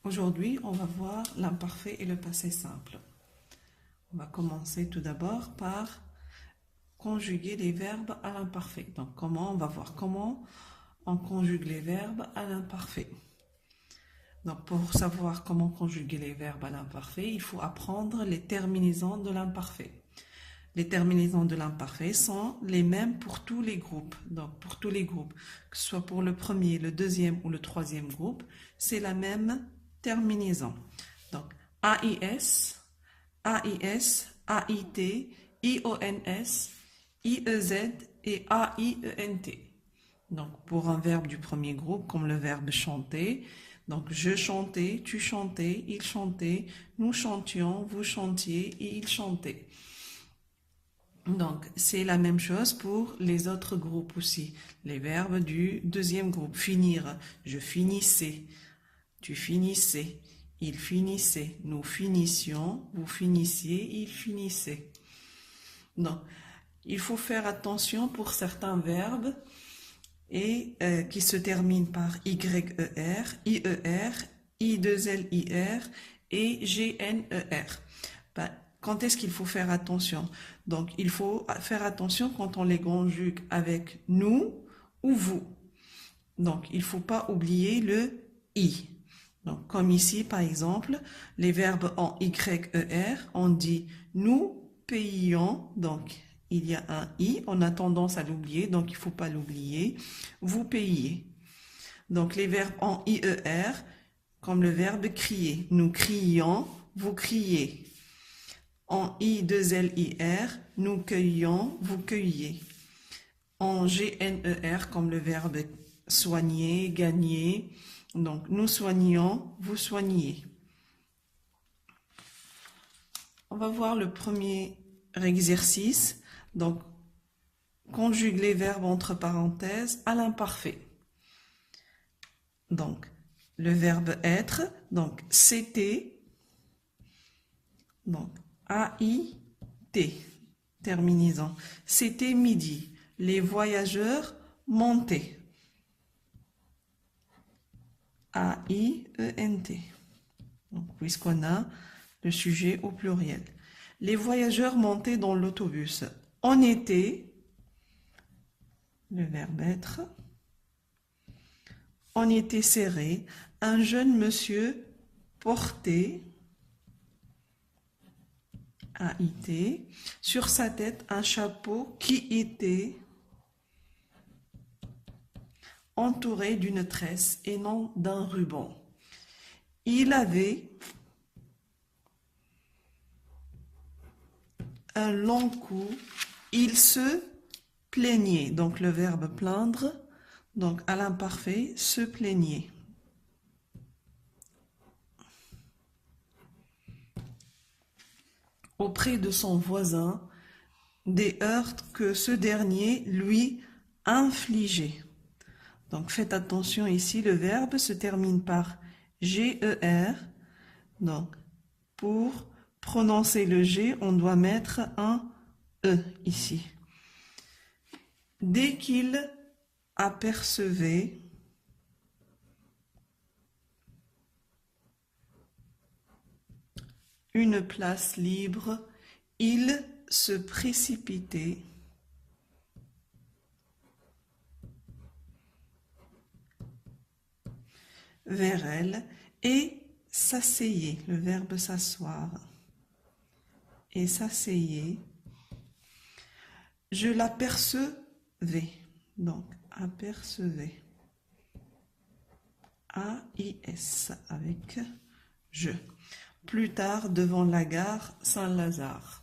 Aujourd'hui, on va voir l'imparfait et le passé simple. On va commencer tout d'abord par conjuguer les verbes à l'imparfait. Donc, on va voir comment on conjugue les verbes à l'imparfait. Donc, pour savoir comment conjuguer les verbes à l'imparfait, il faut apprendre les terminaisons de l'imparfait. Les terminaisons de l'imparfait sont les mêmes pour tous les groupes. Donc, pour tous les groupes, que ce soit pour le premier, le deuxième ou le troisième groupe, c'est la même terminaison. Donc, AIS, AIS, AIT, IONS, IEZ et AIENT. Donc, pour un verbe du premier groupe, comme le verbe chanter, donc je chantais, tu chantais, il chantait, nous chantions, vous chantiez et il chantait. Donc, c'est la même chose pour les autres groupes aussi. Les verbes du deuxième groupe. Finir, je finissais, tu finissais, il finissait, nous finissions, vous finissiez, il finissait. Donc, il faut faire attention pour certains verbes et qui se terminent par YER, IER, I2LIR et GNER. Quand est-ce qu'il faut faire attention? Donc, il faut faire attention quand on les conjugue avec nous ou vous. Donc, il ne faut pas oublier le I. Donc, comme ici, par exemple, les verbes en YER, on dit nous payions. Donc, il y a un I, on a tendance à l'oublier, donc il ne faut pas l'oublier. Vous payez. Donc, les verbes en IER, comme le verbe crier. Nous crions, vous criez. En I2LIR, nous cueillons, vous cueillez. En GNER, comme le verbe soigner, gagner. Donc, nous soignons, vous soignez. On va voir le premier exercice. Donc, conjugue les verbes entre parenthèses à l'imparfait. Donc, le verbe être, donc c'était, donc A-I-T, terminaison. C'était midi. Les voyageurs montaient. A-I-E-N-T. Donc, puisqu'on a le sujet au pluriel. Les voyageurs montaient dans l'autobus. On était, le verbe être. On était serré. Un jeune monsieur portait, A-I-T, sur sa tête un chapeau qui était entouré d'une tresse et non d'un ruban. Il avait un long cou. Il se plaignait. Donc le verbe plaindre, donc à l'imparfait, se plaignait. Auprès de son voisin, des heurts que ce dernier lui infligeait. Donc faites attention ici, le verbe se termine par GER. Donc pour prononcer le G, on doit mettre un E ici. Dès qu'il apercevait une place libre, il se précipitait vers elle et s'asseyait, le verbe s'asseoir, et s'asseyait. Je l'apercevais, donc apercevais, A-I-S avec je. Plus tard devant la gare Saint-Lazare.